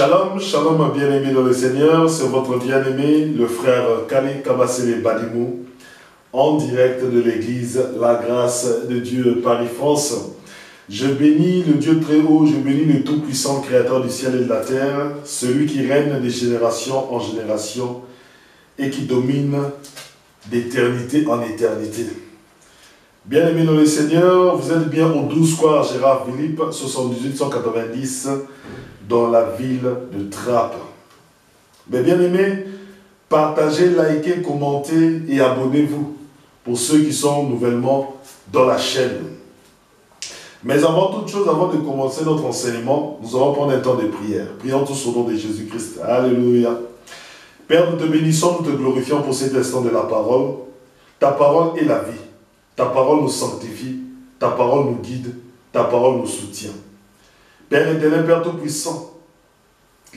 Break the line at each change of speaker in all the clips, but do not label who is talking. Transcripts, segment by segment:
Shalom, shalom bien-aimés dans le Seigneur, c'est votre bien-aimé, le frère Kale Kabasele Badimou, en direct de l'église La Grâce de Dieu Paris-France. Je bénis le Dieu très haut, je bénis le tout-puissant créateur du ciel et de la terre, celui qui règne de génération en génération et qui domine d'éternité en éternité. Bien-aimés dans le Seigneur, vous êtes bien au 12 square Gérard Philippe, 78 190, dans la ville de Trappes. Mais bien-aimés, partagez, likez, commentez et abonnez-vous pour ceux qui sont nouvellement dans la chaîne. Mais avant toute chose, avant de commencer notre enseignement, nous allons prendre un temps de prière. Prions tous au nom de Jésus-Christ. Alléluia. Père, nous te bénissons, nous te glorifions pour cet instant de la parole. Ta parole est la vie. Ta parole nous sanctifie. Ta parole nous guide. Ta parole nous soutient. Père éternel, Père tout-puissant,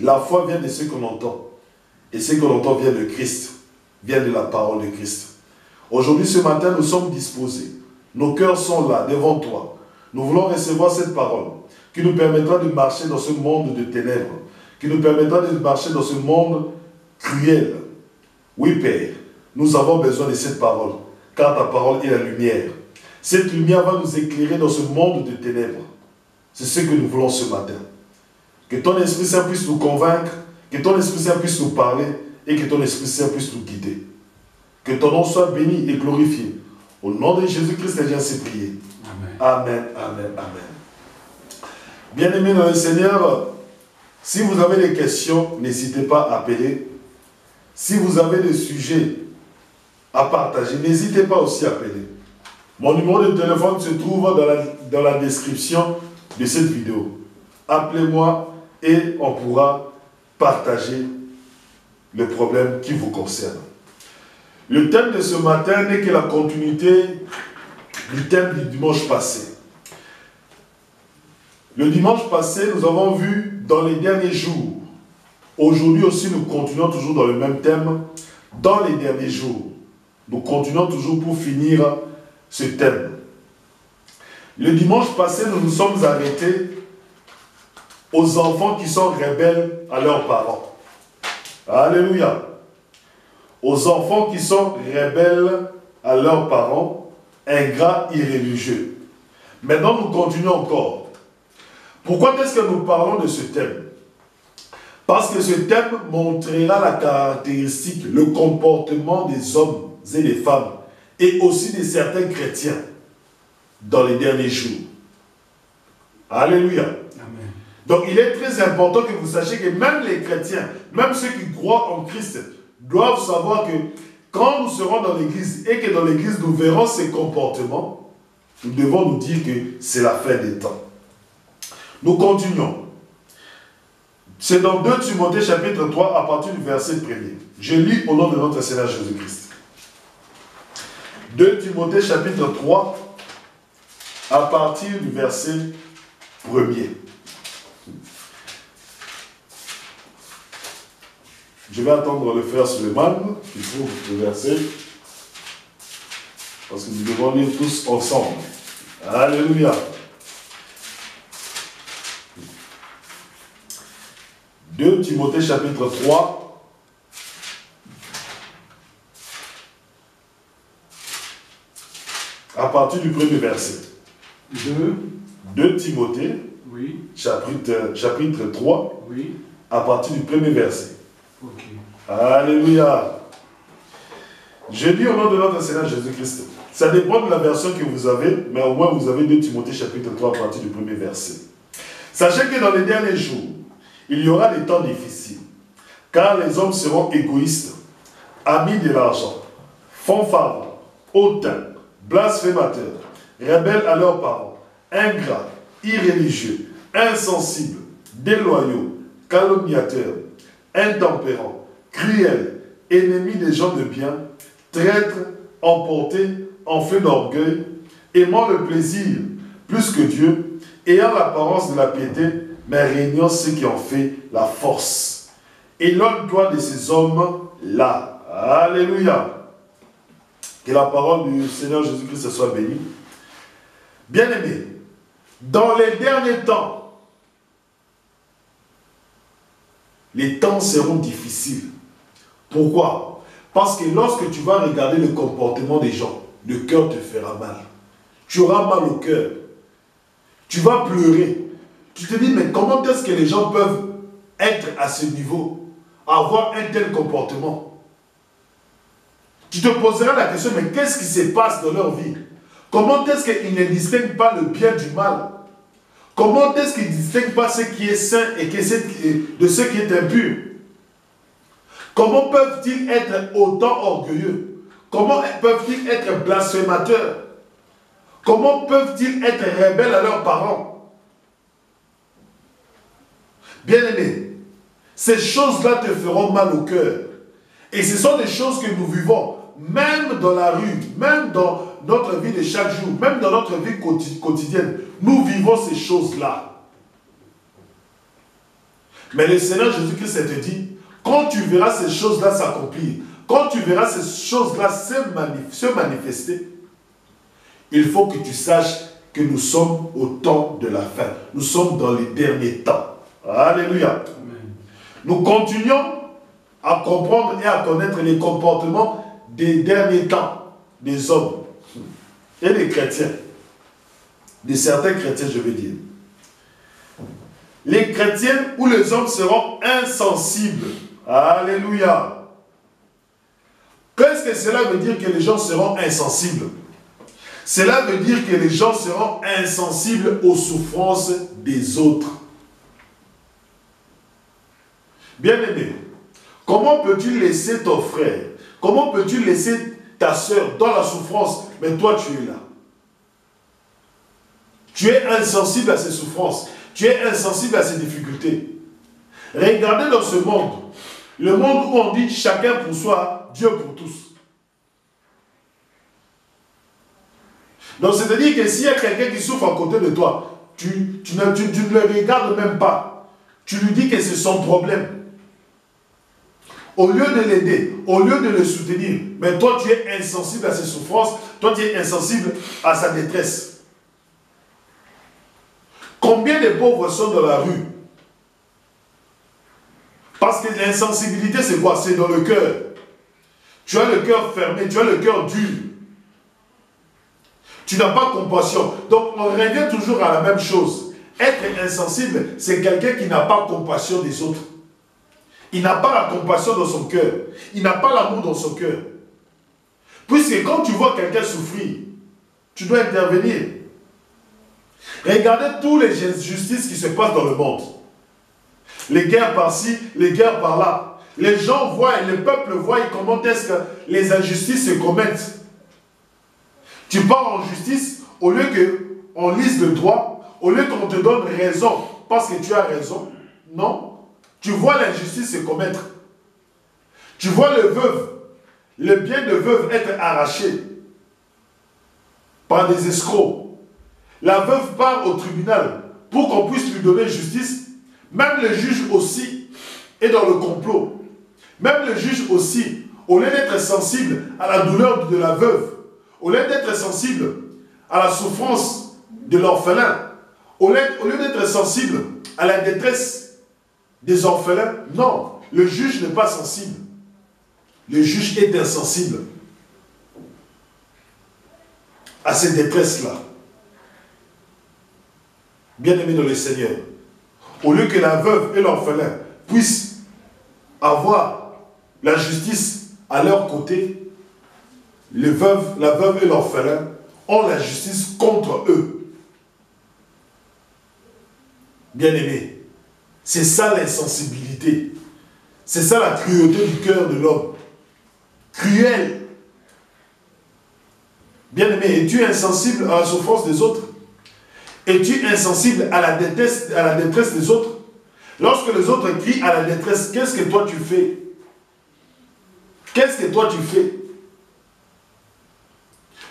la foi vient de ce qu'on entend. Et ce qu'on entend vient de Christ, vient de la parole de Christ. Aujourd'hui, ce matin, nous sommes disposés. Nos cœurs sont là, devant toi. Nous voulons recevoir cette parole qui nous permettra de marcher dans ce monde de ténèbres, qui nous permettra de marcher dans ce monde cruel. Oui, Père, nous avons besoin de cette parole, car ta parole est la lumière. Cette lumière va nous éclairer dans ce monde de ténèbres. C'est ce que nous voulons ce matin. Que ton Esprit Saint puisse nous convaincre, que ton Esprit Saint puisse nous parler et que ton Esprit Saint puisse nous guider. Que ton nom soit béni et glorifié. Au nom de Jésus-Christ, j'ai ainsi prié. Amen, amen, amen. Bien-aimés dans le Seigneur, si vous avez des questions, n'hésitez pas à appeler. Si vous avez des sujets à partager, n'hésitez pas aussi à appeler. Mon numéro de téléphone se trouve dans la description de cette vidéo. Appelez-moi et on pourra partager le problème qui vous concerne. Le thème de ce matin n'est que la continuité du thème du dimanche passé. Le dimanche passé, nous avons vu dans les derniers jours. Aujourd'hui aussi, nous continuons toujours dans le même thème. Dans les derniers jours, nous continuons toujours pour finir ce thème. Le dimanche passé, nous nous sommes arrêtés aux enfants qui sont rebelles à leurs parents. Alléluia. Aux enfants qui sont rebelles à leurs parents, ingrats, irréligieux. Maintenant, nous continuons encore. Pourquoi est-ce que nous parlons de ce thème? Parce que ce thème montrera la caractéristique, le comportement des hommes et des femmes, et aussi de certains chrétiens dans les derniers jours. Alléluia. Amen. Donc il est très important que vous sachiez que même les chrétiens, même ceux qui croient en Christ, doivent savoir que quand nous serons dans l'église et que dans l'église nous verrons ces comportements, nous devons nous dire que c'est la fin des temps. Nous continuons. C'est dans 2 Timothée chapitre 3 à partir du verset 1er. Je lis au nom de notre Seigneur Jésus-Christ. 2 Timothée chapitre 3 à partir du verset 1er. Je vais attendre le frère Suleiman qui trouve le verset, parce que nous devons lire tous ensemble. Alléluia. 2 Timothée chapitre 3 à partir du premier verset. 2 Timothée, oui. chapitre 3, oui. À partir du premier verset. Okay. Alléluia. Je lis au nom de notre Seigneur Jésus-Christ. Ça dépend de la version que vous avez, mais au moins vous avez 2 Timothée chapitre 3 à partir du premier verset. Sachez que dans les derniers jours, il y aura des temps difficiles, car les hommes seront égoïstes, amis de l'argent, fanfarons, hautains, blasphémateurs, rebelles à leurs parents, ingrats, irréligieux, insensibles, déloyaux, calomniateurs, intempérants, cruels, ennemis des gens de bien, traîtres, emportés, enflés d'orgueil, aimant le plaisir plus que Dieu, ayant l'apparence de la piété, mais régnant ceux qui ont fait la force. Éloigne-toi de ces hommes-là. Alléluia. Que la parole du Seigneur Jésus-Christ soit bénie. Bien-aimés, dans les derniers temps, Les temps seront difficiles. Pourquoi? Parce que lorsque tu vas regarder le comportement des gens, le cœur te fera mal. Tu auras mal au cœur. Tu vas pleurer. Tu te dis, mais comment est-ce que les gens peuvent être à ce niveau, avoir un tel comportement? Tu te poseras la question, mais qu'est-ce qui se passe dans leur vie? Comment est-ce qu'ils ne distinguent pas le bien du mal? Comment est-ce qu'ils ne distinguent pas ce qui est saint et de ce qui est impur? Comment peuvent-ils être autant orgueilleux? Comment peuvent-ils être blasphémateurs? Comment peuvent-ils être rebelles à leurs parents? Bien-aimés, ces choses-là te feront mal au cœur. Et ce sont des choses que nous vivons, même dans la rue, même dans notre vie de chaque jour, même dans notre vie quotidienne. Nous vivons ces choses-là. Mais le Seigneur Jésus-Christ te dit, quand tu verras ces choses-là s'accomplir, quand tu verras ces choses-là se manifester, il faut que tu saches que nous sommes au temps de la fin. Nous sommes dans les derniers temps. Alléluia. Amen. Nous continuons à comprendre et à connaître les comportements des derniers temps des hommes et des chrétiens. De certains chrétiens, je veux dire. Les chrétiens ou les hommes seront insensibles. Alléluia. Qu'est-ce que cela veut dire que les gens seront insensibles? Cela veut dire que les gens seront insensibles aux souffrances des autres. Bien-aimé, comment peux-tu laisser ton frère, comment peux-tu laisser ta soeur dans la souffrance, mais toi tu es là? Tu es insensible à ses souffrances, tu es insensible à ses difficultés. Regardez dans ce monde, le monde où on dit chacun pour soi, Dieu pour tous. Donc c'est-à-dire que s'il y a quelqu'un qui souffre à côté de toi, tu ne le regardes même pas. Tu lui dis que c'est son problème. Au lieu de l'aider, au lieu de le soutenir, mais toi tu es insensible à ses souffrances, toi tu es insensible à sa détresse. Combien de pauvres sont dans la rue? Parce que l'insensibilité c'est quoi? C'est dans le cœur. Tu as le cœur fermé, tu as le cœur dur. Tu n'as pas compassion. Donc on revient toujours à la même chose. Être insensible, c'est quelqu'un qui n'a pas compassion des autres. Il n'a pas la compassion dans son cœur. Il n'a pas l'amour dans son cœur. Puisque quand tu vois quelqu'un souffrir, tu dois intervenir. Regardez toutes les injustices qui se passent dans le monde. Les guerres par-ci, les guerres par-là. Les gens voient, le peuple voit comment est-ce que les injustices se commettent. Tu pars en justice, au lieu qu'on lise le droit, au lieu qu'on te donne raison parce que tu as raison, non. Tu vois l'injustice se commettre. Tu vois le bien de veuve être arraché par des escrocs. La veuve part au tribunal pour qu'on puisse lui donner justice. Même le juge aussi est dans le complot. Même le juge aussi, au lieu d'être sensible à la douleur de la veuve, au lieu d'être sensible à la souffrance de l'orphelin, au lieu d'être sensible à la détresse des orphelins, non, le juge n'est pas sensible. Le juge est insensible à ces détresses-là. Bien-aimés dans le Seigneur, au lieu que la veuve et l'orphelin puissent avoir la justice à leur côté, la veuve et l'orphelin ont la justice contre eux. Bien-aimés, c'est ça l'insensibilité. C'est ça la cruauté du cœur de l'homme. Cruel. Bien-aimé, es-tu insensible à la souffrance des autres? Es-tu insensible à la détresse des autres? Lorsque les autres crient à la détresse, qu'est-ce que toi tu fais? Qu'est-ce que toi tu fais?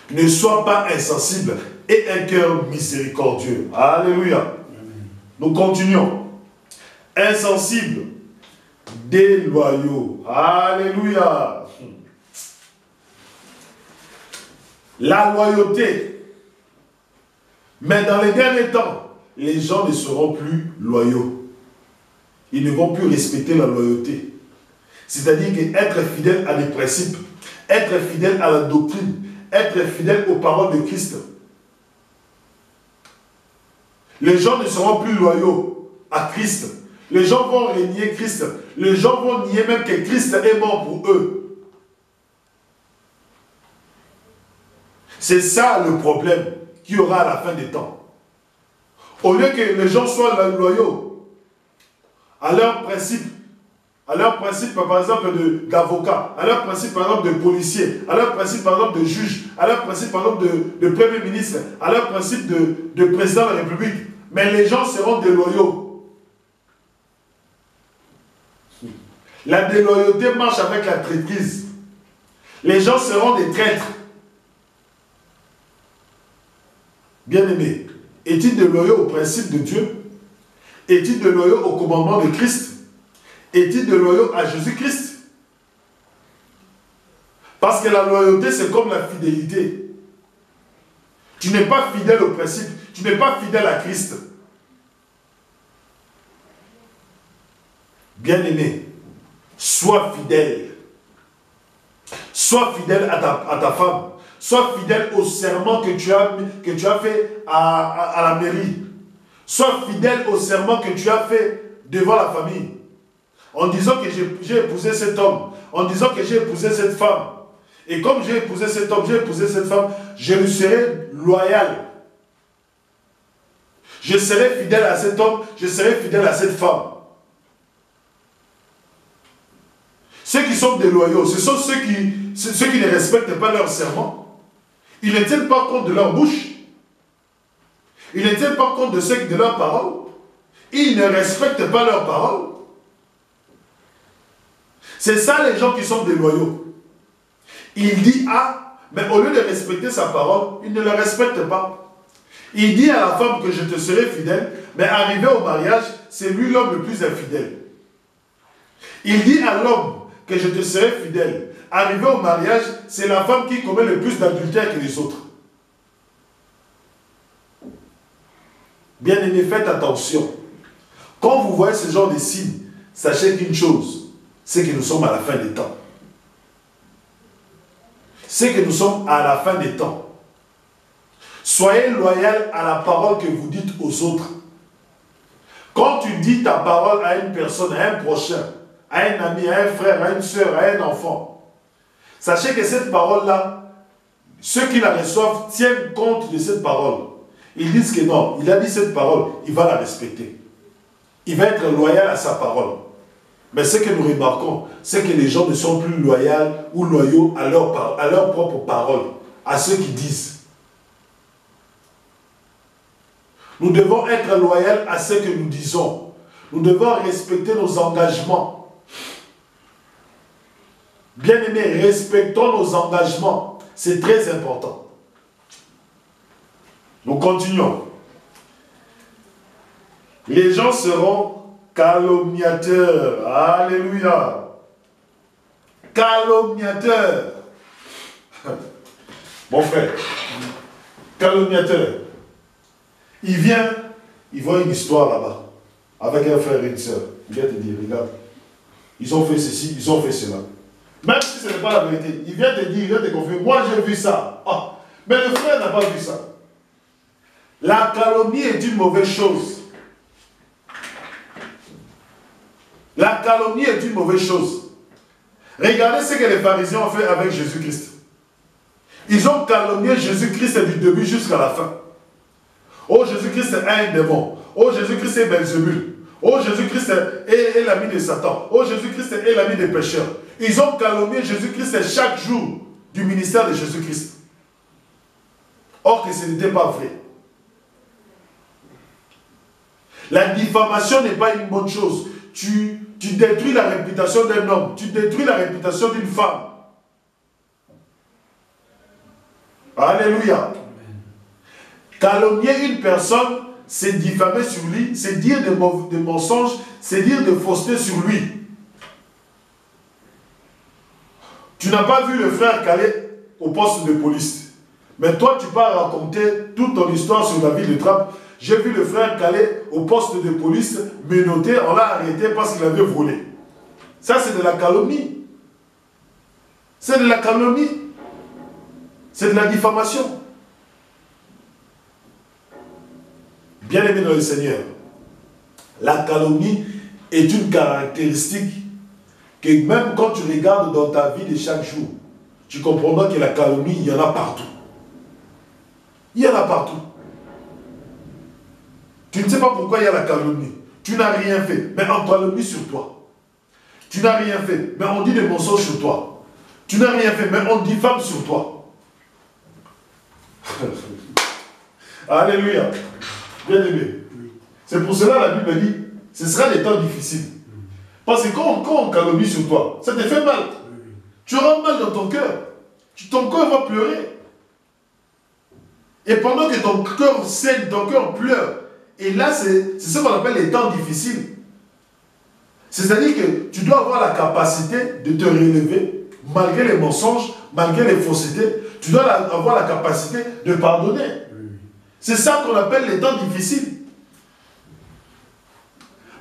Ne sois pas insensible et un cœur miséricordieux. Alléluia. Amen. Nous continuons. Insensibles, déloyaux. Alléluia. La loyauté. Mais dans les derniers temps, les gens ne seront plus loyaux. ils ne vont plus respecter la loyauté. C'est-à-dire qu'être fidèle à des principes, être fidèle à la doctrine, être fidèle aux paroles de Christ. Les gens ne seront plus loyaux à Christ. Les gens vont renier Christ. Les gens vont nier même que Christ est mort pour eux. C'est ça le problème qu'il y aura à la fin des temps. Au lieu que les gens soient loyaux à leurs principes, par exemple d'avocat, à leurs principes par exemple de policier, à leurs principes par exemple de juge, à leurs principes par exemple de premier ministre, à leurs principes de président de la République. Mais les gens seront déloyaux. La déloyauté marche avec la traîtrise. Les gens seront des traîtres. Bien-aimés, est-il déloyaux au principe de Dieu? Est-il déloyaux au commandement de Christ? Est-il déloyaux à Jésus-Christ? Parce que la loyauté, c'est comme la fidélité. Tu n'es pas fidèle au principe, tu n'es pas fidèle à Christ. Bien-aimé, sois fidèle. Sois fidèle à ta femme. Sois fidèle au serment que tu as fait à la mairie. Sois fidèle au serment que tu as fait devant la famille. En disant que j'ai épousé cet homme. En disant que j'ai épousé cette femme. Et comme j'ai épousé cet homme, j'ai épousé cette femme, je lui serai loyal. Je serai fidèle à cet homme, je serai fidèle à cette femme. Ceux qui sont déloyaux, ce sont ceux qui ne respectent pas leur serment. Ils ne tiennent pas compte de leur bouche. Ils ne tiennent pas compte de leurs paroles. Ils ne respectent pas leurs paroles. C'est ça les gens qui sont déloyaux. Il dit A, mais au lieu de respecter sa parole, il ne la respecte pas. Il dit à la femme que je te serai fidèle, mais arrivé au mariage, c'est lui l'homme le plus infidèle. Il dit à l'homme que je te serai fidèle. Arrivé au mariage, c'est la femme qui commet le plus d'adultère que les autres. Bien-aimés, faites attention. Quand vous voyez ce genre de signes, sachez qu'une chose, c'est que nous sommes à la fin des temps. C'est que nous sommes à la fin des temps. Soyez loyal à la parole que vous dites aux autres. Quand tu dis ta parole à une personne, à un prochain, à un ami, à un frère, à une soeur, à un enfant, sachez que cette parole-là, ceux qui la reçoivent tiennent compte de cette parole. Ils disent que non, il a dit cette parole, il va la respecter. Il va être loyal à sa parole. Mais ce que nous remarquons, c'est que les gens ne sont plus loyaux ou loyaux à leur propre parole, à ceux qui disent. Nous devons être loyaux à ce que nous disons. Nous devons respecter nos engagements. Bien-aimés, respectons nos engagements. C'est très important. Nous continuons. Les gens seront calomniateurs. Alléluia. Calomniateurs. Mon frère, calomniateur. Il vient, il voit une histoire là-bas, avec un frère et une soeur. Il vient te dire, regarde, ils ont fait ceci, ils ont fait cela. Même si ce n'est pas la vérité, il vient te dire, il vient te confier, moi j'ai vu ça. Ah, mais le frère n'a pas vu ça. La calomnie est une mauvaise chose. La calomnie est une mauvaise chose. Regardez ce que les pharisiens ont fait avec Jésus-Christ. Ils ont calomnié Jésus-Christ du début jusqu'à la fin. Oh, Jésus-Christ est un démon. Oh, Jésus-Christ est Belzébul. Oh, Jésus-Christ est l'ami de Satan. Oh, Jésus-Christ est l'ami des pécheurs. Ils ont calomnié Jésus-Christ chaque jour du ministère de Jésus-Christ. Or que ce n'était pas vrai. La diffamation n'est pas une bonne chose. Tu détruis la réputation d'un homme. Tu détruis la réputation d'une femme. Alléluia. Calomnier une personne, c'est diffamer sur lui, c'est dire des mensonges, c'est dire des faussetés sur lui. Tu n'as pas vu le frère Calais au poste de police. Mais toi, tu vas raconter toute ton histoire sur la ville de Trappes. J'ai vu le frère Calais au poste de police, menotté, on l'a arrêté parce qu'il avait volé. Ça, c'est de la calomnie. C'est de la calomnie. C'est de la diffamation. Bien-aimé dans le Seigneur, la calomnie est une caractéristique que même quand tu regardes dans ta vie de chaque jour, tu comprendras que la calomnie, il y en a partout. Il y en a partout. Tu ne sais pas pourquoi il y a la calomnie. Tu n'as rien fait, mais on calomnie sur toi. Tu n'as rien fait, mais on dit des mensonges sur toi. Tu n'as rien fait, mais on diffame sur toi. Alléluia. Bien aimé. C'est pour cela la Bible dit, ce sera des temps difficiles. Parce que quand on calomnie sur toi, ça te fait mal. Tu auras mal dans ton cœur. Ton cœur va pleurer. Et pendant que ton cœur saigne, ton cœur pleure. Et là, c'est ce qu'on appelle les temps difficiles. C'est-à-dire que tu dois avoir la capacité de te relever, malgré les mensonges, malgré les faussetés. Tu dois avoir la capacité de pardonner. C'est ça qu'on appelle les temps difficiles.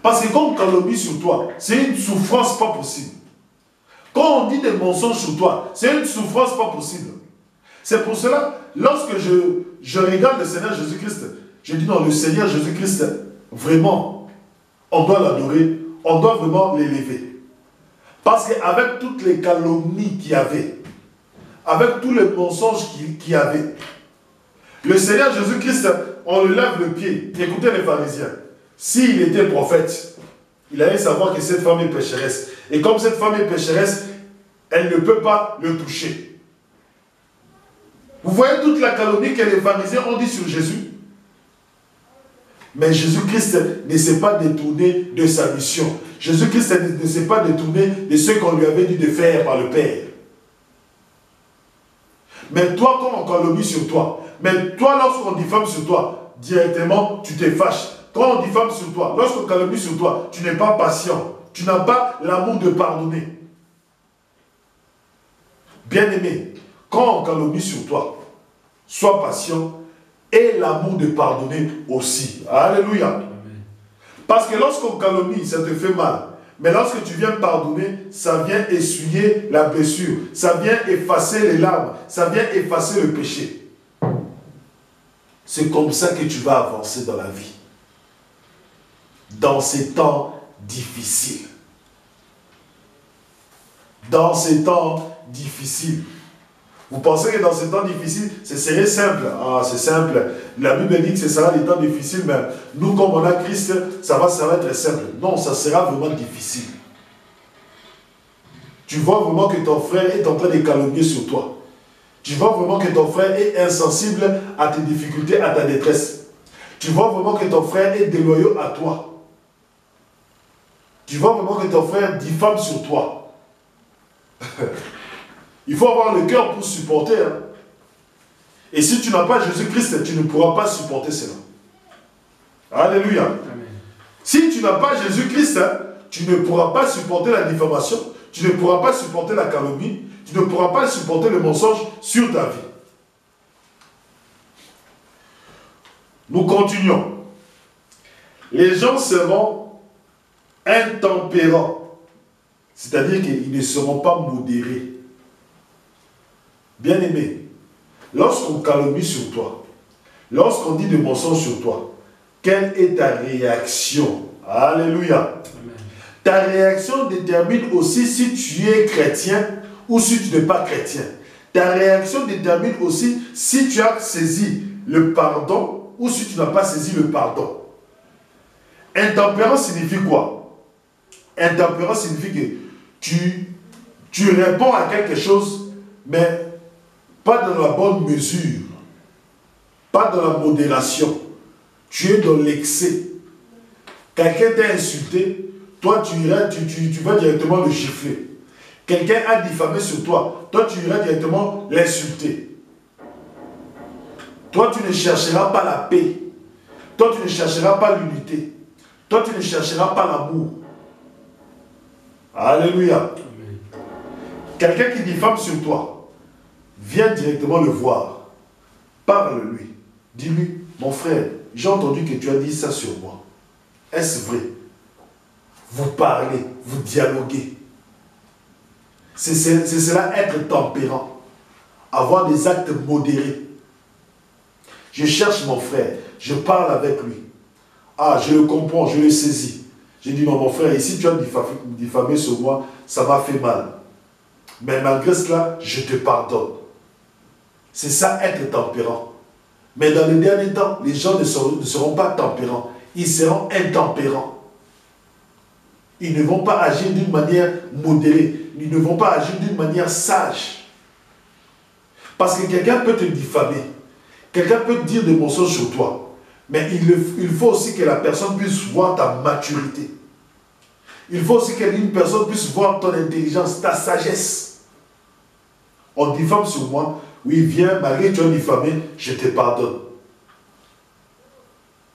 Parce que quand on calomnie sur toi, c'est une souffrance pas possible. Quand on dit des mensonges sur toi, c'est une souffrance pas possible. C'est pour cela, lorsque je regarde le Seigneur Jésus-Christ, je dis non, le Seigneur Jésus-Christ, vraiment, on doit l'adorer, on doit vraiment l'élever. Parce qu'avec toutes les calomnies qu'il y avait, avec tous les mensonges qu'il y avait, le Seigneur Jésus-Christ, on le lève le pied. Écoutez les pharisiens. S'il était prophète, il allait savoir que cette femme est pécheresse. Et comme cette femme est pécheresse, elle ne peut pas le toucher. Vous voyez toute la calomnie que les pharisiens ont dit sur Jésus. Mais Jésus-Christ ne s'est pas détourné de sa mission. Jésus-Christ ne s'est pas détourné de ce qu'on lui avait dit de faire par le Père. Mais toi, quand on calomnie sur toi, mais toi, lorsqu'on diffame sur toi, directement, tu te fâches. Quand on diffame sur toi, lorsqu'on calomnie sur toi, tu n'es pas patient. Tu n'as pas l'amour de pardonner. Bien-aimé, quand on calomnie sur toi, sois patient et l'amour de pardonner aussi. Alléluia. Amen. Parce que lorsqu'on calomnie, ça te fait mal. Mais lorsque tu viens pardonner, ça vient essuyer la blessure. Ça vient effacer les larmes. Ça vient effacer le péché. C'est comme ça que tu vas avancer dans la vie. Dans ces temps difficiles. Dans ces temps difficiles. Vous pensez que dans ces temps difficiles, ce serait simple. Ah, c'est simple. La Bible dit que ce sera des temps difficiles, mais nous, comme on a Christ, ça va être simple. Non, ça sera vraiment difficile. Tu vois vraiment que ton frère est en train de calomnier sur toi. Tu vois vraiment que ton frère est insensible à tes difficultés, à ta détresse. Tu vois vraiment que ton frère est déloyal à toi. Tu vois vraiment que ton frère diffame sur toi. Il faut avoir le cœur pour supporter. Hein. Et si tu n'as pas Jésus-Christ, tu ne pourras pas supporter cela. Alléluia. Amen. Si tu n'as pas Jésus-Christ, hein, tu ne pourras pas supporter la diffamation, tu ne pourras pas supporter la calomnie, tu ne pourras pas supporter le mensonge sur ta vie. Nous continuons. Les gens seront intempérants, c'est-à-dire qu'ils ne seront pas modérés. Bien-aimé, lorsqu'on calomnie sur toi, lorsqu'on dit des mensonges sur toi, quelle est ta réaction? Alléluia. Amen. Ta réaction détermine aussi si tu es chrétien ou si tu n'es pas chrétien. Ta réaction détermine aussi si tu as saisi le pardon ou si tu n'as pas saisi le pardon. Intempérant signifie quoi? Intempérant signifie que tu réponds à quelque chose, mais pas dans la bonne mesure, pas dans la modération. Tu es dans l'excès. Quelqu'un t'a insulté, toi tu vas directement le gifler. Quelqu'un a diffamé sur toi, toi tu iras directement l'insulter. Toi tu ne chercheras pas la paix. Toi tu ne chercheras pas l'unité. Toi tu ne chercheras pas l'amour. Alléluia. Quelqu'un qui diffame sur toi, viens directement le voir. Parle-lui. Dis-lui, mon frère, j'ai entendu que tu as dit ça sur moi. Est-ce vrai? Vous parlez, vous dialoguez. C'est cela être tempérant. Avoir des actes modérés. Je cherche mon frère, je parle avec lui. Ah, je le comprends, je le saisis. J'ai dit, non, mon frère, ici tu as diffamé sur moi, ça m'a fait mal. Mais malgré cela, je te pardonne. C'est ça, être tempérant. Mais dans les derniers temps, les gens ne seront pas tempérants. Ils seront intempérants. Ils ne vont pas agir d'une manière modérée. Ils ne vont pas agir d'une manière sage. Parce que quelqu'un peut te diffamer. Quelqu'un peut te dire des mensonges sur toi. Mais il faut aussi que la personne puisse voir ta maturité. Il faut aussi qu'une personne puisse voir ton intelligence, ta sagesse. On diffame sur moi. Oui, viens, malgré que tu as diffamé, je te pardonne.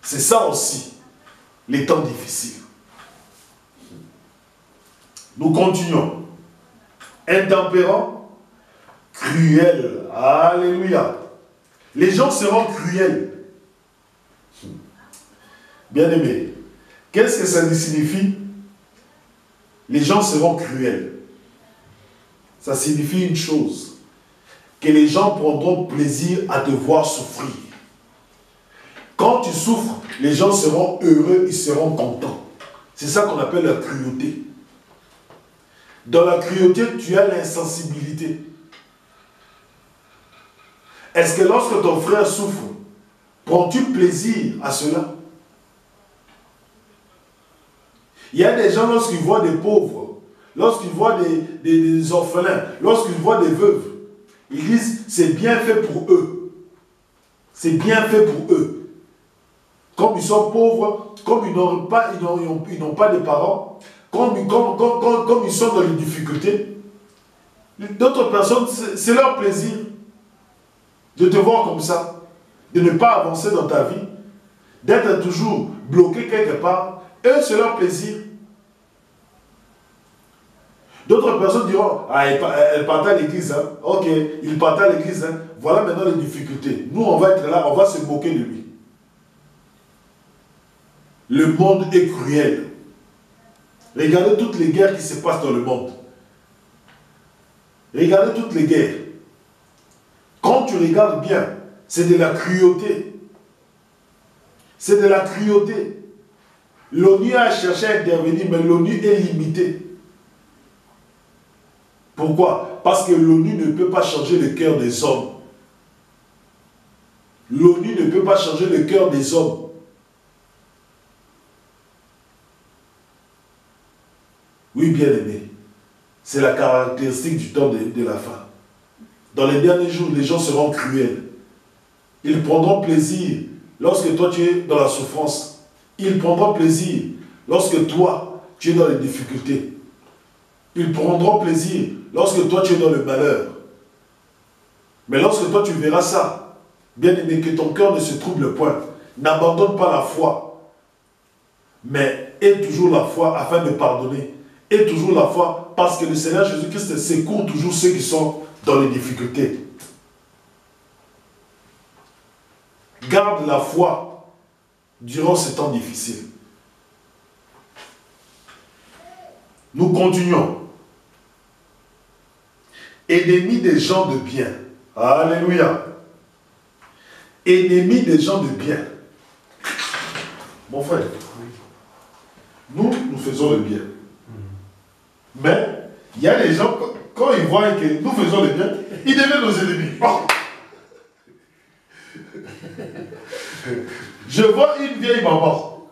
C'est ça aussi, les temps difficiles. Nous continuons. Intempérant, cruel. Alléluia. Les gens seront cruels. Bien-aimés, qu'est-ce que ça signifie? Les gens seront cruels. Ça signifie une chose. Que les gens prendront plaisir à te voir souffrir. Quand tu souffres, les gens seront heureux, ils seront contents. C'est ça qu'on appelle la cruauté. Dans la cruauté, tu as l'insensibilité. Est-ce que lorsque ton frère souffre, prends-tu plaisir à cela? Il y a des gens, lorsqu'ils voient des pauvres, lorsqu'ils voient des orphelins, lorsqu'ils voient des veuves, ils disent, c'est bien fait pour eux. C'est bien fait pour eux. Comme ils sont pauvres, comme ils n'ont pas de parents, comme ils sont dans les difficultés, d'autres personnes, c'est leur plaisir de te voir comme ça, de ne pas avancer dans ta vie, d'être toujours bloqué quelque part. Eux, c'est leur plaisir. D'autres personnes diront, ah, elle partait à l'église, hein. Ok, il partait à l'église, hein. Voilà maintenant les difficultés. Nous, on va être là, on va se moquer de lui. Le monde est cruel. Regardez toutes les guerres qui se passent dans le monde. Regardez toutes les guerres. Quand tu regardes bien, c'est de la cruauté. C'est de la cruauté. L'ONU a cherché à intervenir, mais l'ONU est limitée. Pourquoi? Parce que l'ONU ne peut pas changer le cœur des hommes. L'ONU ne peut pas changer le cœur des hommes. Oui, bien aimé. C'est la caractéristique du temps de la fin. Dans les derniers jours, les gens seront cruels. Ils prendront plaisir lorsque toi tu es dans la souffrance. Ils prendront plaisir lorsque toi tu es dans les difficultés. Ils prendront plaisir lorsque toi tu es dans le malheur. Mais lorsque toi tu verras ça, bien aimé, que ton cœur ne se trouble point, n'abandonne pas la foi, mais aie toujours la foi afin de pardonner. Aie toujours la foi parce que le Seigneur Jésus-Christ secourt toujours ceux qui sont dans les difficultés. Garde la foi durant ces temps difficiles. Nous continuons. Ennemis des gens de bien. Alléluia. Ennemis des gens de bien. Mon frère, nous faisons le bien. Mais il y a des gens, quand ils voient que nous faisons le bien, ils deviennent nos ennemis. Oh. Je vois une vieille maman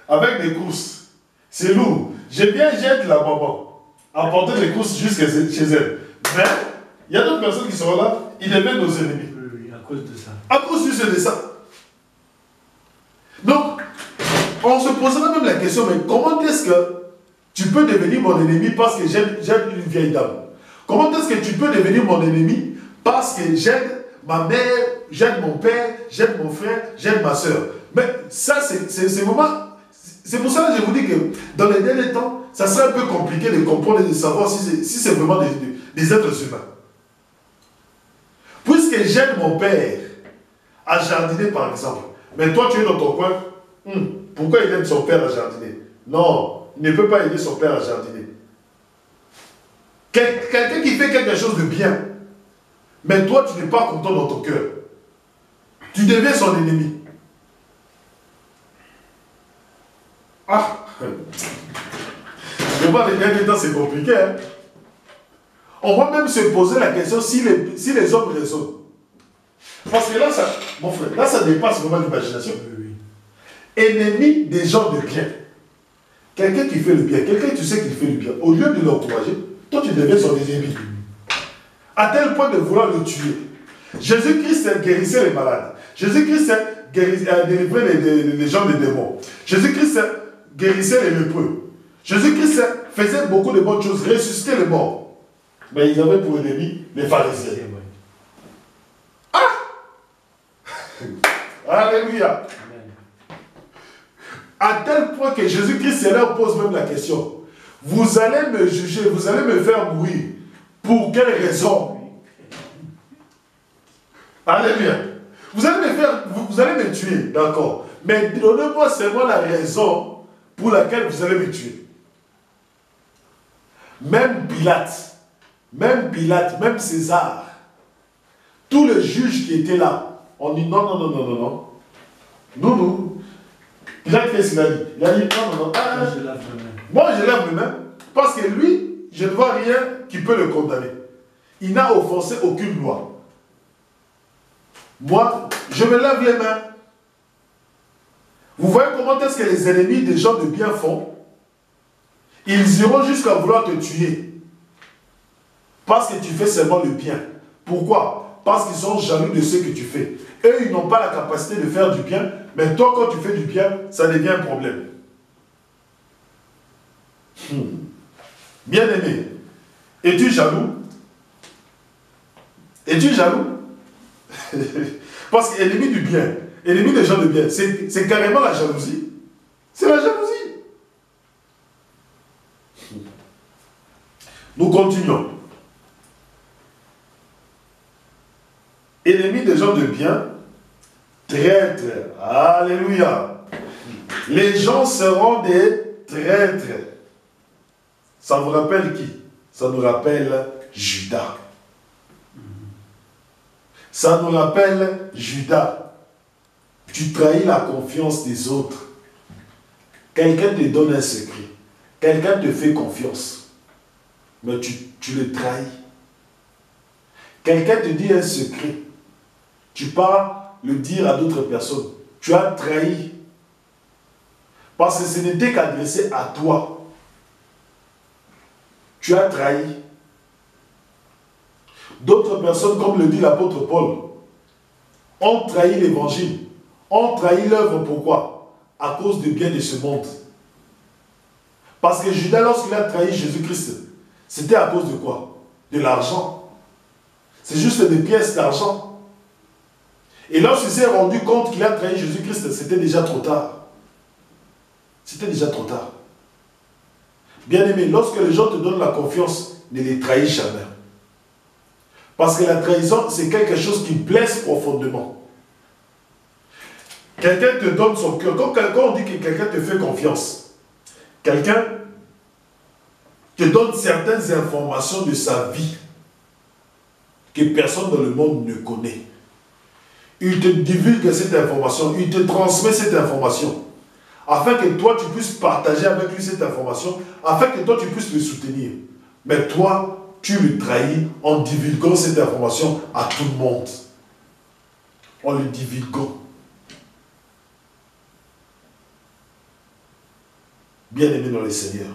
avec des courses. C'est lourd. Je viens, j'aide la maman à porter les courses jusqu'à chez elle. Mais il y a d'autres personnes qui sont là, ils deviennent nos ennemis.
Oui, à cause de ça.
À cause juste de ça. Donc, on se posera même la question, mais comment est-ce que tu peux devenir mon ennemi parce que j'aide une vieille dame? Comment est-ce que tu peux devenir mon ennemi parce que j'aide ma mère, j'aide mon père, j'aide mon frère, j'aide ma soeur? Mais ça, c'est vraiment... C'est pour ça que je vous dis que dans les derniers temps, ça serait un peu compliqué de comprendre et de savoir si c'est vraiment des êtres humains. Puisque j'aide mon père à jardiner par exemple. Mais toi, tu es dans ton coin. Pourquoi il aide son père à jardiner? Non, il ne peut pas aider son père à jardiner. Quelqu'un qui fait quelque chose de bien, mais toi, tu n'es pas content dans ton cœur. Tu deviens son ennemi. Ah! Je vois les derniers temps, c'est compliqué. Hein? On va même se poser la question si les hommes raisonnent. Parce que là, mon frère, là, ça dépasse vraiment l'imagination. Ennemi des gens de bien. Quelqu'un qui fait le bien, quelqu'un tu sais qu'il fait le bien, au lieu de l'encourager, toi tu deviens son ennemi. À tel point de vouloir le tuer. Jésus-Christ guérissait les malades. Jésus-Christ délivrait les gens des démons. Jésus-Christ guérissait les lépreux. Jésus-Christ faisait beaucoup de bonnes choses, ressuscitait les morts. Mais ils avaient pour ennemi les pharisiens. Ah! Alléluia! À tel point que Jésus-Christ leur pose même la question. Vous allez me juger, vous allez me faire mourir. Pour quelle raison? Alléluia. Vous allez me tuer, d'accord. Mais donnez-moi seulement la raison pour laquelle vous allez me tuer. Même Pilate, même César, tous les juges qui étaient là, on dit non. Nous. Pilate, qu'est-ce qu'il a dit? Il a dit non. Moi, je lève mes mains. Parce que lui, je ne vois rien qui peut le condamner. Il n'a offensé aucune loi. Moi, je me lève les mains. Vous voyez comment est-ce que les ennemis des gens de bien font? Ils iront jusqu'à vouloir te tuer. Parce que tu fais seulement le bien. Pourquoi? Parce qu'ils sont jaloux de ce que tu fais. Eux, ils n'ont pas la capacité de faire du bien. Mais toi, quand tu fais du bien, ça devient un problème. Bien-aimé, es-tu jaloux? Es-tu jaloux? Parce qu'ennemi du bien, ennemi des gens de bien, c'est carrément la jalousie. C'est la jalousie. Nous continuons. Ennemi des gens de bien, traîtres. Alléluia. Les gens seront des traîtres. Ça vous rappelle qui? Ça nous rappelle Judas. Ça nous rappelle Judas. Tu trahis la confiance des autres. Quelqu'un te donne un secret. Quelqu'un te fait confiance. Mais tu le trahis. Quelqu'un te dit un secret. Tu pars le dire à d'autres personnes. Tu as trahi. Parce que ce n'était qu'adressé à toi. Tu as trahi. D'autres personnes, comme le dit l'apôtre Paul, ont trahi l'évangile, ont trahi l'œuvre. Pourquoi? À cause du bien de ce monde. Parce que Judas, lorsqu'il a trahi Jésus-Christ, c'était à cause de quoi? De l'argent. C'est juste des pièces d'argent. Et lorsqu'il s'est rendu compte qu'il a trahi Jésus-Christ, c'était déjà trop tard. C'était déjà trop tard. Bien-aimé, lorsque les gens te donnent la confiance, ne les trahis jamais. Parce que la trahison, c'est quelque chose qui blesse profondément. Quelqu'un te donne son cœur. Quand on dit que quelqu'un te fait confiance, quelqu'un te donne certaines informations de sa vie que personne dans le monde ne connaît. Il te divulgue cette information, il te transmet cette information, afin que toi tu puisses partager avec lui cette information, afin que toi tu puisses le soutenir. Mais toi, tu le trahis en divulguant cette information à tout le monde. En le divulguant. Bien-aimés dans le Seigneur,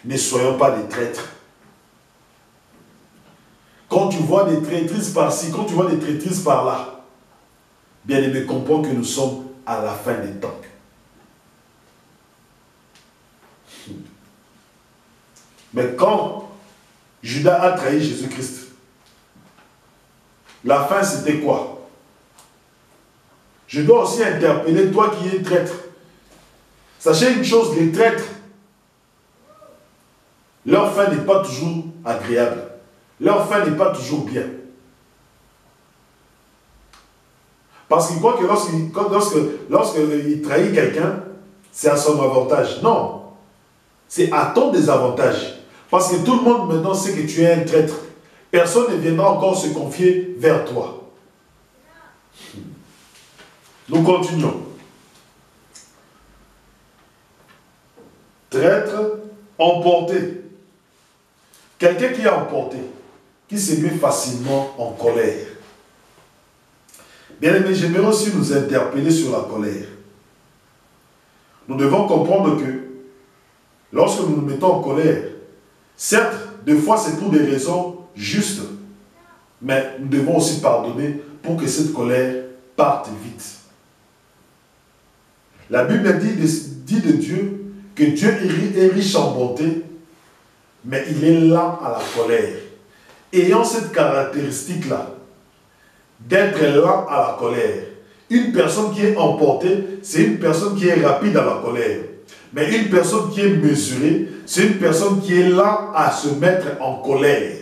ne soyons pas des traîtres. Quand tu vois des traîtrises par-ci, quand tu vois des traîtrises par-là, bien-aimé, comprends que nous sommes à la fin des temps. Mais quand Judas a trahi Jésus-Christ, la fin c'était quoi? Je dois aussi interpeller toi qui es traître. Sachez une chose, les traîtres, leur fin n'est pas toujours agréable. Leur fin n'est pas toujours bien. Parce qu'il croit que lorsqu'il trahit quelqu'un, c'est à son avantage. Non. C'est à ton désavantage. Parce que tout le monde maintenant sait que tu es un traître. Personne ne viendra encore se confier vers toi. Nous continuons. Traître, emporté. Quelqu'un qui est emporté, qui se met facilement en colère. Bien aimé, j'aimerais aussi nous interpeller sur la colère. Nous devons comprendre que lorsque nous nous mettons en colère, certes, des fois c'est pour des raisons justes, mais nous devons aussi pardonner pour que cette colère parte vite. La Bible dit de Dieu que Dieu est riche en bonté, mais il est lent à la colère. Ayant cette caractéristique-là, d'être lent à la colère. Une personne qui est emportée, c'est une personne qui est rapide à la colère. Mais une personne qui est mesurée, c'est une personne qui est lent à se mettre en colère.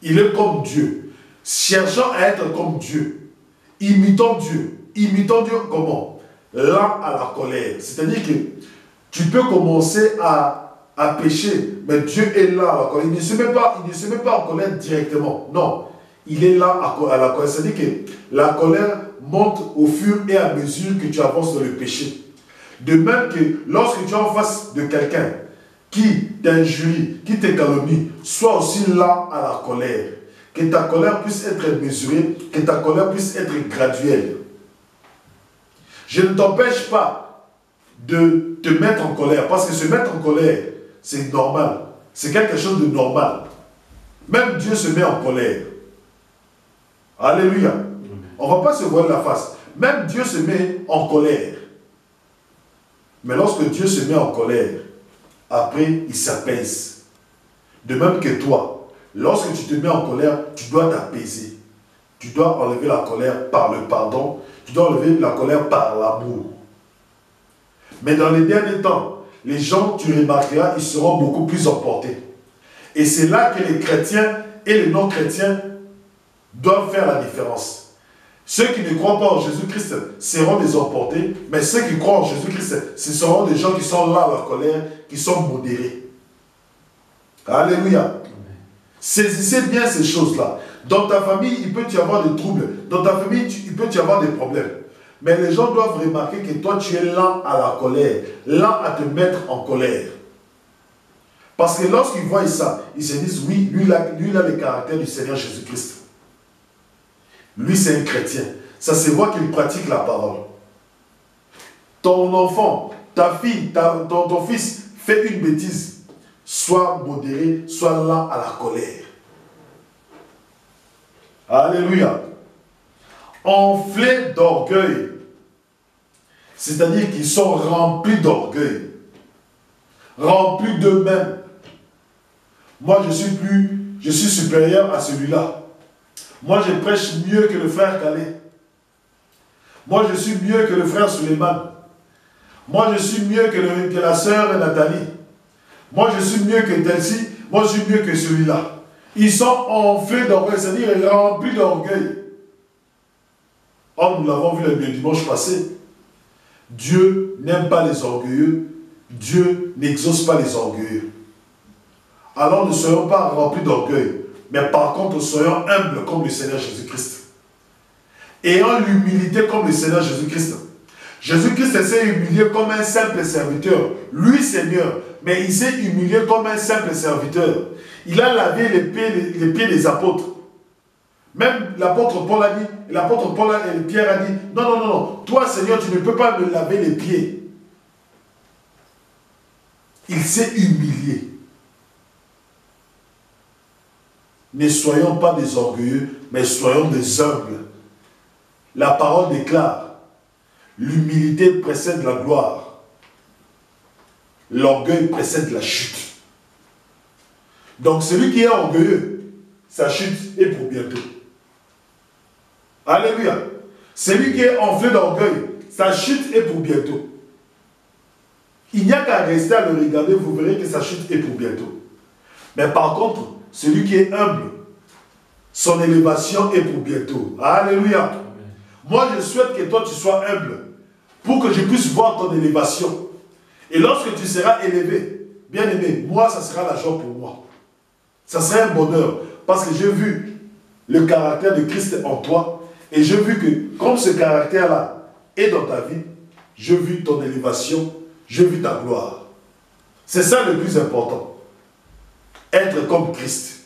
Il est comme Dieu. Cherchant à être comme Dieu. Imitant Dieu. Imitant Dieu comment? Lent à la colère. C'est-à-dire que tu peux commencer à pécher, mais Dieu est là à la colère. Il ne se met pas en colère directement. Non. Il est là à la colère. C'est-à-dire que la colère monte au fur et à mesure que tu avances dans le péché. De même que lorsque tu es en face de quelqu'un qui t'injurie, qui te calomnie, sois aussi là à la colère. Que ta colère puisse être mesurée, que ta colère puisse être graduelle. Je ne t'empêche pas de te mettre en colère, parce que se mettre en colère, c'est normal. C'est quelque chose de normal. Même Dieu se met en colère. Alléluia. On ne va pas se voir la face. Même Dieu se met en colère. Mais lorsque Dieu se met en colère, après, il s'apaise. De même que toi, lorsque tu te mets en colère, tu dois t'apaiser. Tu dois enlever la colère par le pardon. Tu dois enlever la colère par l'amour. Mais dans les derniers temps, les gens, tu remarqueras, ils seront beaucoup plus emportés. Et c'est là que les chrétiens et les non-chrétiens doivent faire la différence. Ceux qui ne croient pas en Jésus-Christ seront des emportés, mais ceux qui croient en Jésus-Christ, ce seront des gens qui sont là à la colère, qui sont modérés. Alléluia. Amen. Saisissez bien ces choses-là. Dans ta famille, il peut y avoir des troubles. Dans ta famille, il peut y avoir des problèmes. Mais les gens doivent remarquer que toi, tu es lent à la colère, lent à te mettre en colère. Parce que lorsqu'ils voient ça, ils se disent, oui, lui, il a le caractère du Seigneur Jésus-Christ. Lui, c'est un chrétien. Ça se voit qu'il pratique la parole. Ton enfant, ta fille, ton fils fait une bêtise. Sois modéré, sois lent à la colère. Alléluia. Enflés d'orgueil. C'est-à-dire qu'ils sont remplis d'orgueil. Remplis d'eux-mêmes. Moi, je suis supérieur à celui-là. Moi, je prêche mieux que le frère Calais. Moi, je suis mieux que le frère Suleiman. Moi, je suis mieux que la sœur Nathalie. Moi, je suis mieux que Delcy. Moi, je suis mieux que celui-là. Ils sont enflés d'orgueil, c'est-à-dire remplis d'orgueil. Or, nous l'avons vu le dimanche passé. Dieu n'aime pas les orgueilleux. Dieu n'exauce pas les orgueilleux. Alors, ne soyons pas remplis d'orgueil. Mais par contre, soyons humbles comme le Seigneur Jésus-Christ. Ayant l'humilité comme le Seigneur Jésus-Christ. Jésus-Christ s'est humilié comme un simple serviteur. Lui, Seigneur, mais il s'est humilié comme un simple serviteur. Il a lavé les pieds des apôtres. Même l'apôtre Paul a dit, Pierre a dit, non, toi, Seigneur, tu ne peux pas me laver les pieds. Il s'est humilié. Ne soyons pas des orgueilleux, mais soyons des humbles. La parole déclare, l'humilité précède la gloire. L'orgueil précède la chute. Donc celui qui est orgueilleux, sa chute est pour bientôt. Alléluia. Celui qui est enflé d'orgueil, sa chute est pour bientôt. Il n'y a qu'à rester à le regarder, vous verrez que sa chute est pour bientôt. Mais par contre, celui qui est humble, son élévation est pour bientôt. Alléluia. Moi, je souhaite que toi, tu sois humble pour que je puisse voir ton élévation. Et lorsque tu seras élevé, bien aimé, moi, ça sera la joie pour moi. Ça sera un bonheur. Parce que j'ai vu le caractère de Christ en toi. Et j'ai vu que, comme ce caractère-là est dans ta vie, j'ai vu ton élévation, j'ai vu ta gloire. C'est ça le plus important. Être comme Christ.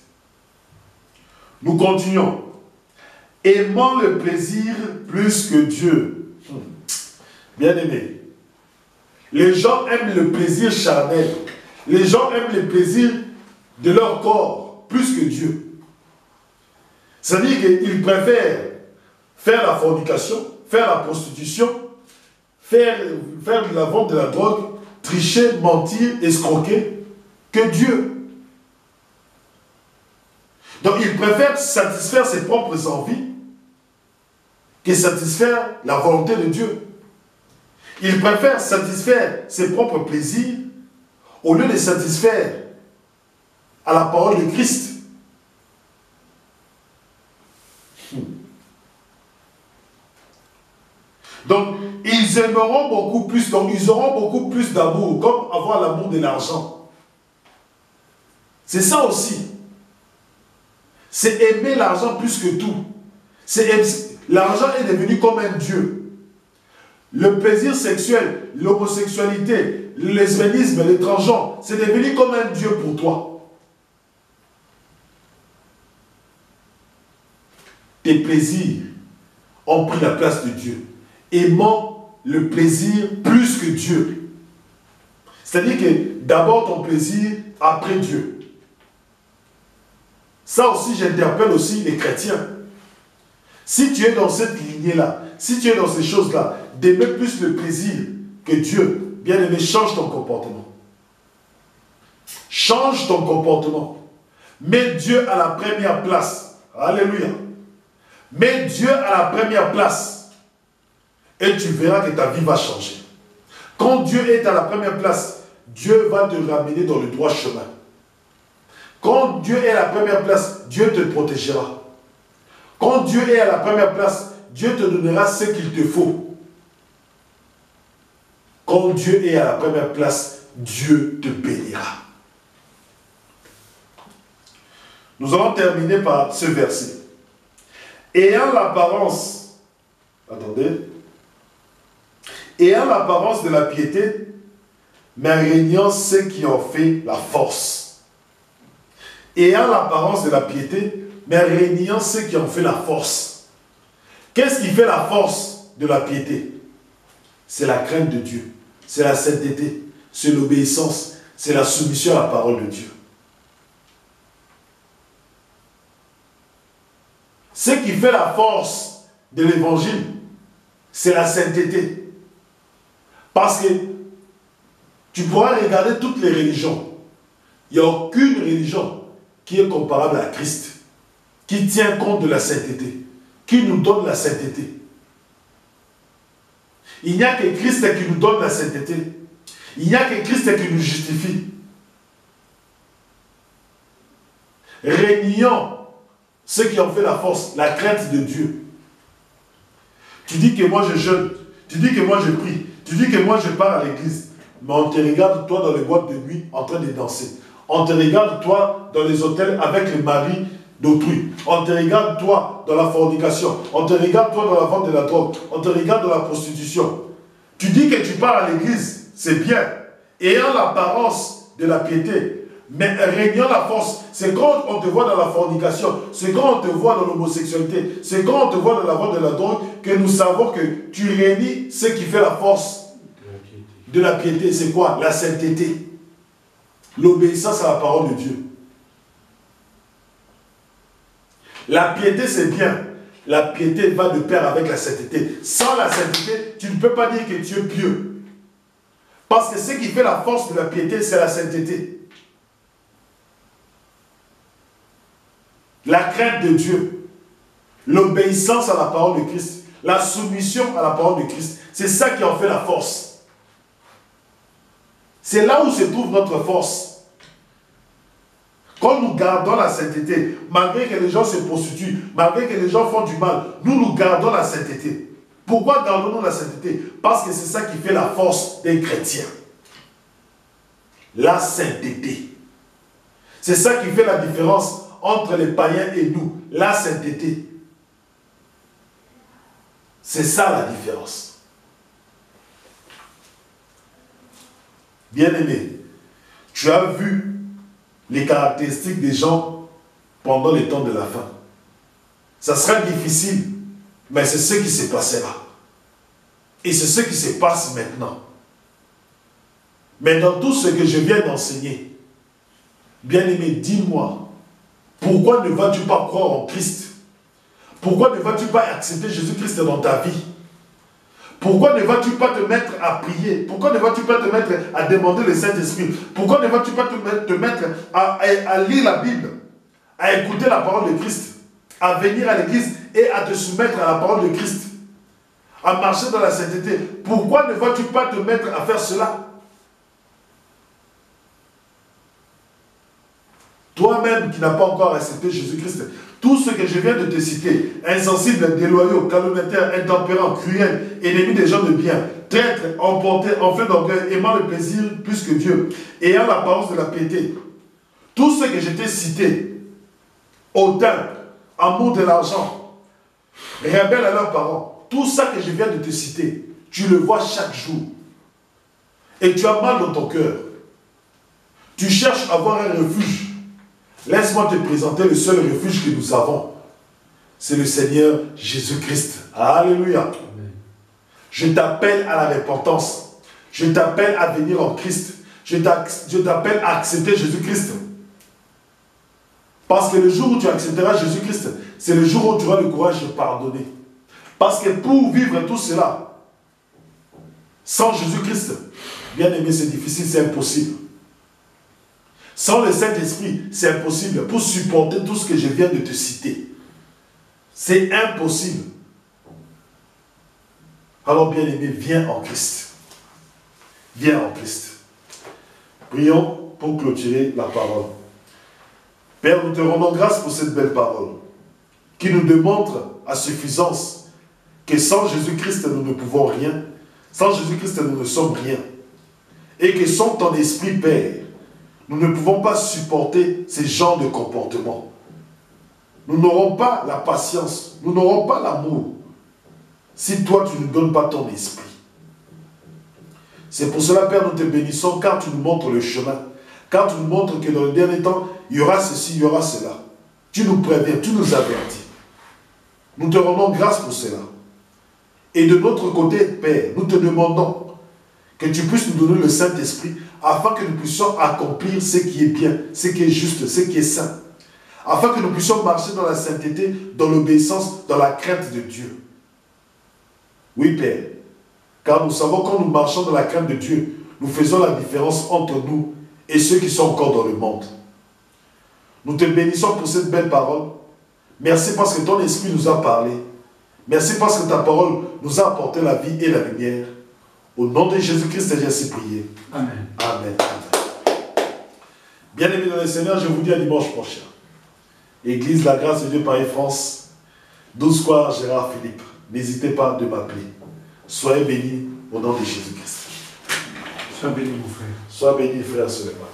Nous continuons. Aimant le plaisir plus que Dieu. Bien aimé. Les gens aiment le plaisir charnel. Les gens aiment le plaisir de leur corps plus que Dieu. C'est-à-dire qu'ils préfèrent faire la fornication, faire la prostitution, faire de la vente de la drogue, tricher, mentir, escroquer, que Dieu. Donc ils préfèrent satisfaire ses propres envies que satisfaire la volonté de Dieu. Ils préfèrent satisfaire ses propres plaisirs au lieu de satisfaire à la parole de Christ. Donc, ils aimeront beaucoup plus, donc ils auront beaucoup plus d'amour, comme avoir l'amour de l'argent. C'est ça aussi. C'est aimer l'argent plus que tout. L'argent est devenu comme un dieu. Le plaisir sexuel, l'homosexualité, le lesbianisme, le transgenre, c'est devenu comme un dieu pour toi. Tes plaisirs ont pris la place de Dieu. Aimant le plaisir plus que Dieu. C'est-à-dire que d'abord ton plaisir, après Dieu. Ça aussi, j'interpelle aussi les chrétiens. Si tu es dans cette lignée-là, si tu es dans ces choses-là, d'aimer plus le plaisir que Dieu, bien aimé, change ton comportement. Change ton comportement. Mets Dieu à la première place. Alléluia. Mets Dieu à la première place. Et tu verras que ta vie va changer. Quand Dieu est à la première place, Dieu va te ramener dans le droit chemin. Quand Dieu est à la première place, Dieu te protégera. Quand Dieu est à la première place, Dieu te donnera ce qu'il te faut. Quand Dieu est à la première place, Dieu te bénira. Nous allons terminer par ce verset. Ayant l'apparence, ayant l'apparence de la piété, mais régnant ceux qui en fait la force. Ayant l'apparence de la piété, mais régnant ceux qui en fait la force. Qu'est-ce qui fait la force de la piété? C'est la crainte de Dieu, c'est la sainteté, c'est l'obéissance, c'est la soumission à la parole de Dieu. Ce qui fait la force de l'évangile, c'est la sainteté. Parce que tu pourras regarder toutes les religions. Il n'y a aucune religion qui est comparable à Christ, qui tient compte de la sainteté, qui nous donne la sainteté. Il n'y a que Christ qui nous donne la sainteté. Il n'y a que Christ qui nous justifie. Régnant ceux qui ont fait la force, la crainte de Dieu. Tu dis que moi je jeûne, tu dis que moi je prie, tu dis que moi je pars à l'église, mais on te regarde toi dans les boîtes de nuit en train de danser. On te regarde toi dans les hôtels avec les maris d'autrui. On te regarde toi dans la fornication. On te regarde toi dans la vente de la drogue. On te regarde dans la prostitution. Tu dis que tu pars à l'église, c'est bien. Ayant l'apparence de la piété, mais régnant la force, c'est quand on te voit dans la fornication, c'est quand on te voit dans l'homosexualité, c'est quand on te voit dans la vente de la drogue, que nous savons que tu régnis ce qui fait la force de la piété. C'est quoi? La sainteté. L'obéissance à la parole de Dieu. La piété, c'est bien. La piété va de pair avec la sainteté. Sans la sainteté, tu ne peux pas dire que tu es pieux. Parce que ce qui fait la force de la piété, c'est la sainteté. La crainte de Dieu. L'obéissance à la parole de Christ. La soumission à la parole de Christ. C'est ça qui en fait la force. C'est là où se trouve notre force. Quand nous gardons la sainteté, malgré que les gens se prostituent, malgré que les gens font du mal, nous gardons la sainteté. Pourquoi gardons-nous la sainteté? Parce que c'est ça qui fait la force des chrétiens. La sainteté. C'est ça qui fait la différence entre les païens et nous. La sainteté. C'est ça la différence. Bien-aimé, tu as vu les caractéristiques des gens pendant les temps de la fin. Ça sera difficile, mais c'est ce qui s'est passé là. Et c'est ce qui se passe maintenant. Mais dans tout ce que je viens d'enseigner, bien-aimé, dis-moi, pourquoi ne vas-tu pas croire en Christ? Pourquoi ne vas-tu pas accepter Jésus-Christ dans ta vie? Pourquoi ne vas-tu pas te mettre à prier? Pourquoi ne vas-tu pas te mettre à demander le Saint-Esprit? Pourquoi ne vas-tu pas te mettre à lire la Bible, à écouter la parole de Christ, à venir à l'église et à te soumettre à la parole de Christ, à marcher dans la sainteté? Pourquoi ne vas-tu pas te mettre à faire cela? Toi-même qui n'as pas encore accepté Jésus-Christ, tout ce que je viens de te citer, insensible, déloyaux, calomniaires, intempérants, cruels, ennemis des gens de bien, traîtres, emportés, enflés d'orgueil, aimant le plaisir plus que Dieu, ayant l'apparence de la piété, tout ce que je t'ai cité, hautain, amour de l'argent, rebelles à leurs parents, tout ça que je viens de te citer, tu le vois chaque jour. Et tu as mal dans ton cœur. Tu cherches à avoir un refuge. Laisse-moi te présenter le seul refuge que nous avons. C'est le Seigneur Jésus-Christ. Alléluia. Amen. Je t'appelle à la repentance. Je t'appelle à venir en Christ. Je t'appelle à accepter Jésus-Christ. Parce que le jour où tu accepteras Jésus-Christ, c'est le jour où tu auras le courage de pardonner. Parce que pour vivre tout cela, sans Jésus-Christ, bien aimé, c'est difficile, c'est impossible. Sans le Saint-Esprit, c'est impossible pour supporter tout ce que je viens de te citer. C'est impossible. Alors, bien aimé, viens en Christ. Viens en Christ. Prions pour clôturer la parole. Père, nous te rendons grâce pour cette belle parole qui nous démontre à suffisance que sans Jésus-Christ, nous ne pouvons rien. Sans Jésus-Christ, nous ne sommes rien. Et que sans ton esprit, Père, nous ne pouvons pas supporter ces genres de comportements. Nous n'aurons pas la patience, nous n'aurons pas l'amour si toi tu ne donnes pas ton esprit. C'est pour cela, Père, nous te bénissons car tu nous montres le chemin. Car tu nous montres que dans le dernier temps, il y aura ceci, il y aura cela. Tu nous préviens, tu nous avertis. Nous te rendons grâce pour cela. Et de notre côté, Père, nous te demandons que tu puisses nous donner le Saint-Esprit afin que nous puissions accomplir ce qui est bien, ce qui est juste, ce qui est saint. Afin que nous puissions marcher dans la sainteté, dans l'obéissance, dans la crainte de Dieu. Oui, Père, car nous savons quand nous marchons dans la crainte de Dieu, nous faisons la différence entre nous et ceux qui sont encore dans le monde. Nous te bénissons pour cette belle parole. Merci parce que ton esprit nous a parlé. Merci parce que ta parole nous a apporté la vie et la lumière. Au nom de Jésus-Christ, j'ai ainsi prié. Amen. Amen. Bien-aimés dans le Seigneur, je vous dis à dimanche prochain. Église La Grâce de Dieu Paris-France, 12 square Gérard Philippe. N'hésitez pas de m'appeler. Soyez bénis au nom de Jésus-Christ.
Sois béni, mon frère.
Sois béni, frère Suleiman.